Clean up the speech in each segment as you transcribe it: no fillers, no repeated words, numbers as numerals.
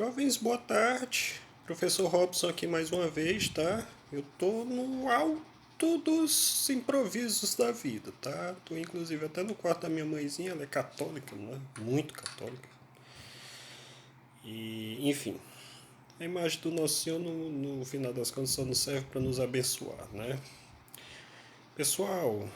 Jovens, boa tarde. Professor Robson aqui mais uma vez, tá? Eu tô no alto dos improvisos da vida, tá? Tô inclusive até no quarto da minha mãezinha, ela é católica, né? Muito católica. E, enfim, a imagem do Nosso Senhor no final das contas só não serve para nos abençoar, né? Pessoal,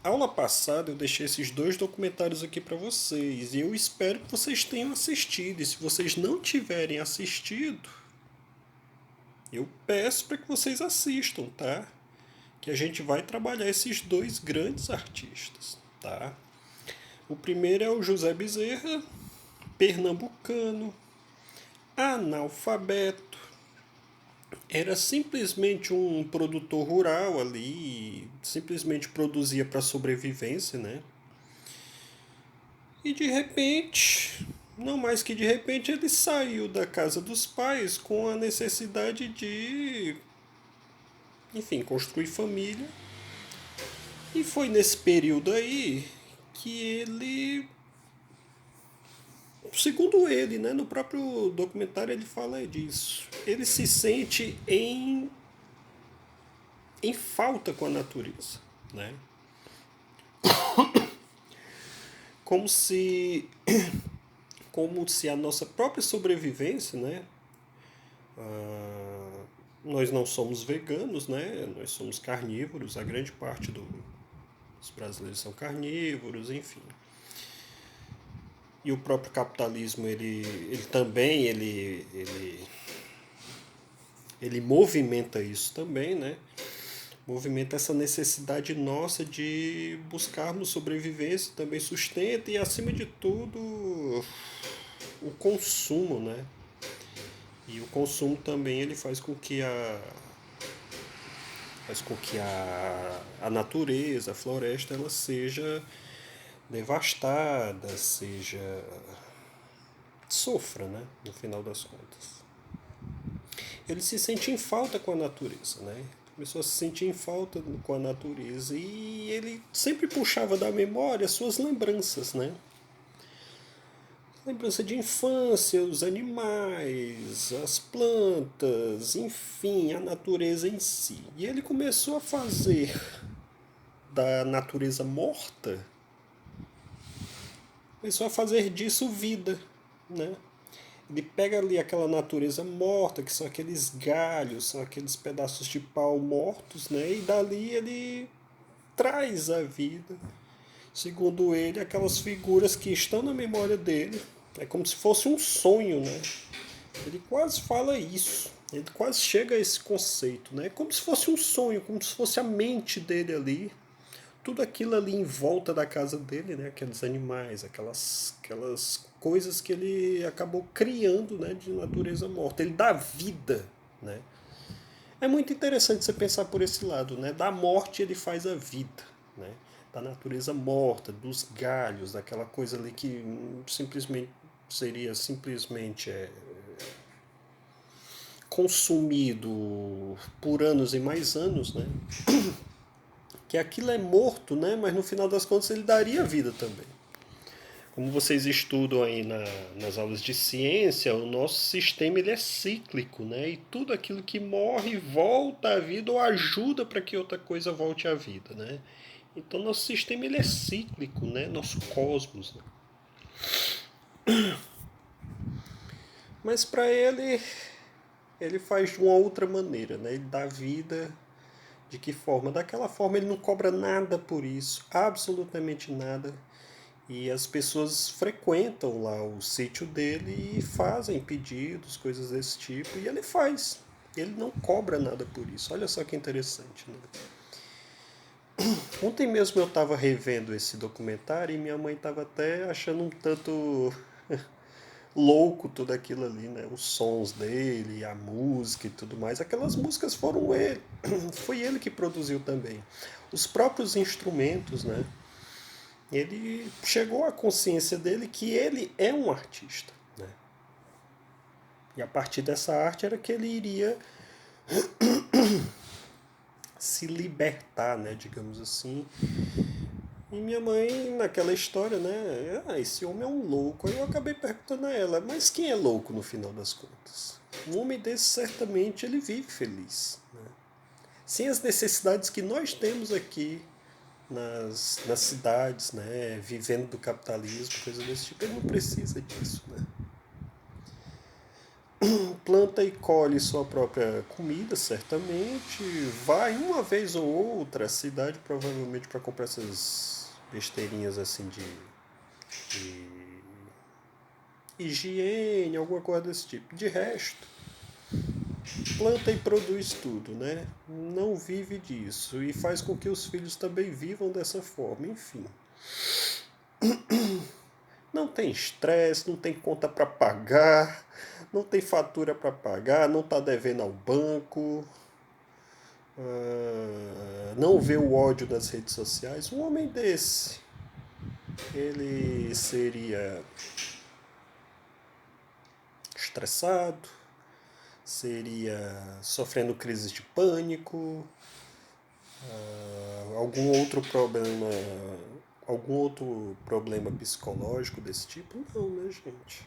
aula passada eu deixei esses dois documentários aqui para vocês e eu espero que vocês tenham assistido. E se vocês não tiverem assistido, eu peço para que vocês assistam, tá? Que a gente vai trabalhar esses dois grandes artistas, tá? O primeiro é o José Bezerra, pernambucano, analfabeto, era simplesmente um produtor rural ali, simplesmente produzia para sobrevivência, né? E de repente, não mais que de repente, ele saiu da casa dos pais com a necessidade de, enfim, construir família. E foi nesse período aí que ele, segundo ele, né, no próprio documentário ele fala disso. Ele se sente em falta com a natureza, né? Como se a nossa própria sobrevivência, né? Nós não somos veganos, né? Nós somos carnívoros, a grande parte dos brasileiros são carnívoros, enfim. E o próprio capitalismo, ele também, ele movimenta isso também, né? Movimenta essa necessidade nossa de buscarmos sobrevivência, também sustento e, acima de tudo, o consumo, né? E o consumo também ele faz com que a natureza, a floresta, ela seja devastada, sofra, né? No final das contas. Ele se sente em falta com a natureza, né? Começou a se sentir em falta com a natureza e ele sempre puxava da memória suas lembranças, né? Lembrança de infância, os animais, as plantas, enfim, a natureza em si. E ele começou a fazer da natureza morta, começou a fazer disso vida, né? Ele pega ali aquela natureza morta, que são aqueles galhos, são aqueles pedaços de pau mortos, né? E dali ele traz a vida, segundo ele, aquelas figuras que estão na memória dele. É como se fosse um sonho, né? Ele quase fala isso. Ele quase chega a esse conceito, né? Como se fosse um sonho, como se fosse a mente dele ali. Tudo aquilo ali em volta da casa dele, né? Aqueles animais, aquelas coisas que ele acabou criando, né? De natureza morta. Ele dá vida, né? É muito interessante você pensar por esse lado, né? Da morte ele faz a vida, né? Da natureza morta, dos galhos, daquela coisa ali que simplesmente seria simplesmente consumido por anos e mais anos, né? Que aquilo é morto, né? Mas no final das contas ele daria vida também. Como vocês estudam aí nas aulas de ciência, o nosso sistema ele é cíclico, né? E tudo aquilo que morre volta à vida ou ajuda para que outra coisa volte à vida, né? Então nosso sistema ele é cíclico, né? Nosso cosmos. Né? Mas para ele faz de uma outra maneira, né? Ele dá vida de que forma? Daquela forma ele não cobra nada por isso, absolutamente nada. E as pessoas frequentam lá o sítio dele e fazem pedidos, coisas desse tipo, e ele faz. Ele não cobra nada por isso. Olha só que interessante. Né? Ontem mesmo eu estava revendo esse documentário e minha mãe estava até achando um tanto louco tudo aquilo ali, né? Os sons dele, a música e tudo mais. Aquelas músicas foram ele. Foi ele que produziu também. Os próprios instrumentos, né? Ele chegou à consciência dele que ele é um artista. Né? E a partir dessa arte era que ele iria se libertar, né, digamos assim, E minha mãe, naquela história, né? Ah, esse homem é um louco. Aí eu acabei perguntando a ela, mas quem é louco no final das contas? Um homem desse certamente ele vive feliz, né? Sem as necessidades que nós temos aqui nas cidades, né? Vivendo do capitalismo, coisa desse tipo, ele não precisa disso, né? Planta e colhe sua própria comida, certamente. Vai uma vez ou outra à cidade, provavelmente para comprar essas besteirinhas assim de higiene, alguma coisa desse tipo. De resto, planta e produz tudo, né? Não vive disso e faz com que os filhos também vivam dessa forma, enfim. Não tem estresse, não tem conta para pagar, não tem fatura para pagar, não está devendo ao banco, não vê o ódio das redes sociais. Um homem desse, ele seria estressado, seria sofrendo crises de pânico, algum outro problema psicológico desse tipo? Não, né, gente?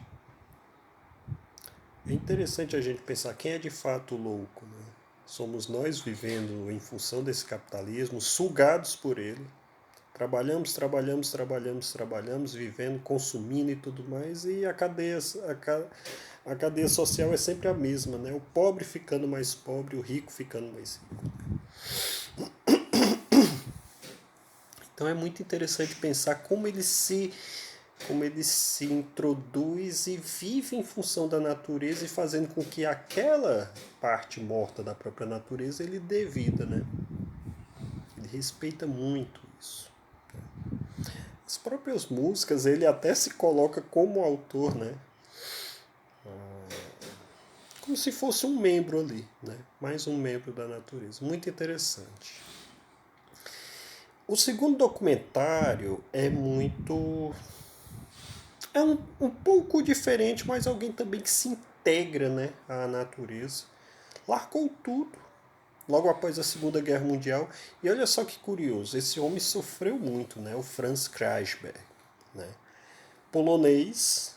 É interessante a gente pensar quem é de fato louco, né? Somos nós vivendo em função desse capitalismo, sugados por ele. Trabalhamos, trabalhamos, trabalhamos, trabalhamos, vivendo, consumindo e tudo mais, e a cadeia social é sempre a mesma, né? O pobre ficando mais pobre, o rico ficando mais rico. Então é muito interessante pensar como ele se introduz e vive em função da natureza e fazendo com que aquela parte morta da própria natureza ele dê vida, né? Ele respeita muito isso. As próprias músicas ele até se coloca como autor, né? Como se fosse um membro ali, né? Mais um membro da natureza. Muito interessante. O segundo documentário é muito é um pouco diferente, mas alguém também que se integra, né, à natureza. Largou tudo logo após a Segunda Guerra Mundial. E olha só que curioso, esse homem sofreu muito, né, o Franz Kreisberg, né? Polonês.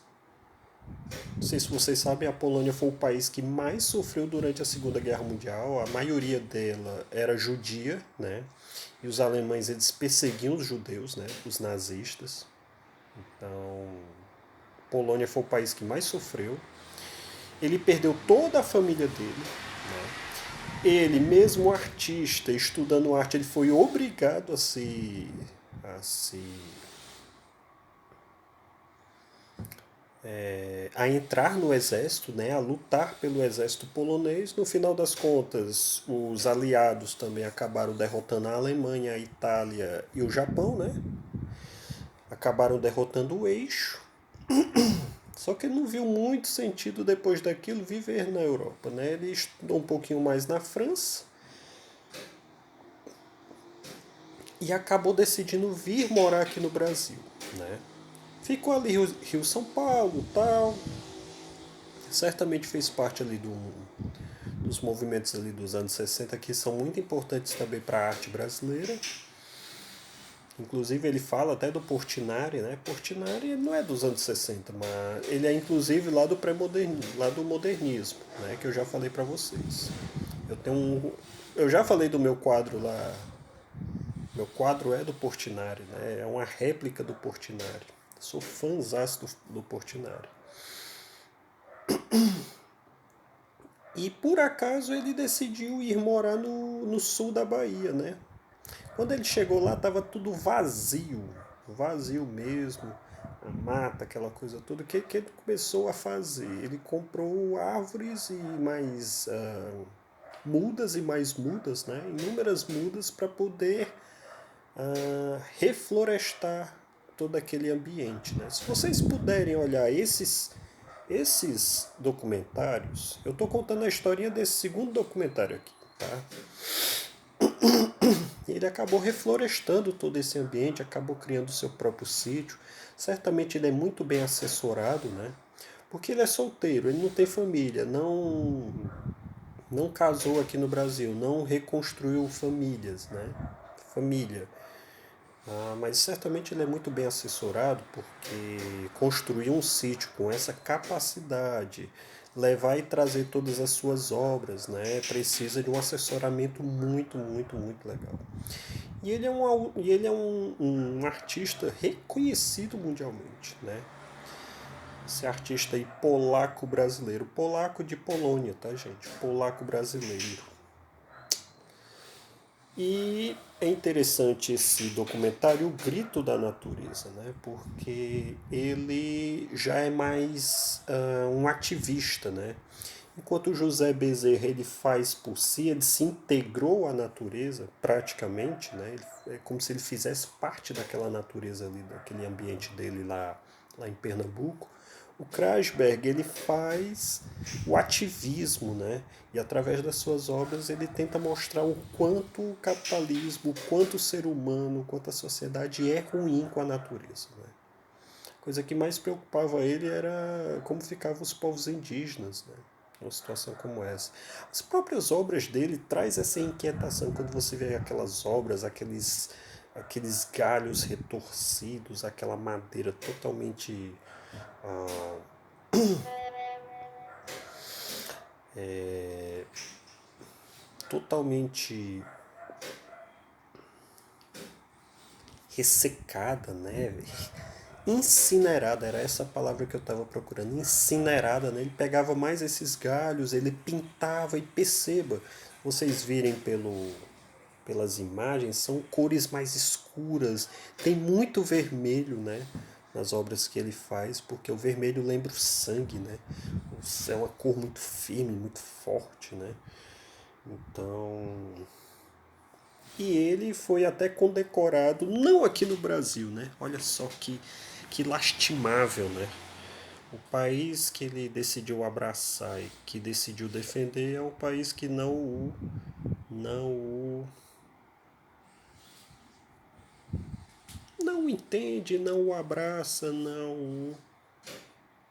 Não sei se vocês sabem, a Polônia foi o país que mais sofreu durante a Segunda Guerra Mundial. A maioria dela era judia, né? E os alemães eles perseguiam os judeus, né? Os nazistas. Então, Polônia foi o país que mais sofreu. Ele perdeu toda a família dele. Ele, mesmo artista, estudando arte, ele foi obrigado a entrar no exército, né, a lutar pelo exército polonês. No final das contas, os aliados também acabaram derrotando a Alemanha, a Itália e o Japão, né? Acabaram derrotando o eixo. Só que ele não viu muito sentido depois daquilo viver na Europa, né? Ele estudou um pouquinho mais na França e acabou decidindo vir morar aqui no Brasil, né? Ficou ali Rio São Paulo, tal. Certamente fez parte ali dos movimentos ali dos anos 60 que são muito importantes também para a arte brasileira. Inclusive ele fala até do Portinari, né? Portinari não é dos anos 60, mas ele é inclusive lá do pré-modernismo, lá do modernismo, né? Que eu já falei para vocês. Eu já falei do meu quadro lá. Meu quadro é do Portinari, né? É uma réplica do Portinari. Sou fãzaço do Portinari. E por acaso ele decidiu ir morar no sul da Bahia, né? Quando ele chegou lá, estava tudo vazio, vazio mesmo, a mata, aquela coisa toda. Que ele começou a fazer? Ele comprou árvores e mais mudas e mais mudas, né? Inúmeras mudas para poder reflorestar todo aquele ambiente, né? Se vocês puderem olhar esses documentários, eu estou contando a historinha desse segundo documentário aqui, tá? Ele acabou reflorestando todo esse ambiente, acabou criando o seu próprio sítio. Certamente ele é muito bem assessorado, né? Porque ele é solteiro, ele não tem família, não casou aqui no Brasil, não reconstruiu famílias, né? Família. Ah, mas certamente ele é muito bem assessorado, porque construir um sítio com essa capacidade, levar e trazer todas as suas obras, né, precisa de um assessoramento muito, muito, muito legal. E ele é um artista reconhecido mundialmente, né? Esse artista aí polaco brasileiro, polaco de Polônia, tá, gente? Polaco brasileiro. E é interessante esse documentário, O Grito da Natureza, né? Porque ele já é mais um ativista, né? Enquanto o José Bezerra ele faz por si, ele se integrou à natureza praticamente, né? É como se ele fizesse parte daquela natureza ali, daquele ambiente dele lá em Pernambuco. O Krasberg ele faz o ativismo, né? E através das suas obras ele tenta mostrar o quanto o capitalismo, o quanto o ser humano, o quanto a sociedade é ruim com a natureza, né? A coisa que mais preocupava ele era como ficavam os povos indígenas, né? Numa situação como essa. As próprias obras dele traz essa inquietação quando você vê aquelas obras, aqueles galhos retorcidos, aquela madeira totalmente ah, totalmente ressecada, né? Incinerada, era essa palavra que eu estava procurando, incinerada, né? Ele pegava mais esses galhos, ele pintava e perceba, vocês virem pelas imagens, são cores mais escuras, tem muito vermelho, né? Nas obras que ele faz, porque o vermelho lembra o sangue, né? É uma cor muito firme, muito forte, né? Então, e ele foi até condecorado, não aqui no Brasil, né? Olha só que lastimável, né? O país que ele decidiu abraçar e que decidiu defender é um país que não entende, não o abraça, não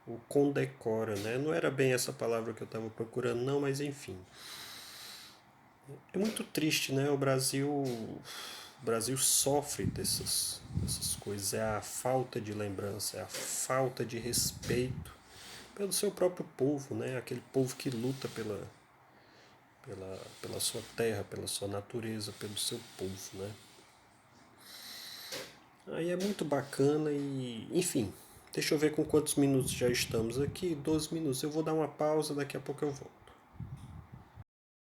o condecora, né? Não era bem essa palavra que eu estava procurando, não, mas enfim. É muito triste, né? O Brasil sofre dessas coisas. É a falta de lembrança, é a falta de respeito pelo seu próprio povo, né? Aquele povo que luta pela sua terra, pela sua natureza, pelo seu povo, né? Aí é muito bacana e, enfim, deixa eu ver com quantos minutos já estamos aqui. 12 minutos. Eu vou dar uma pausa, daqui a pouco eu volto.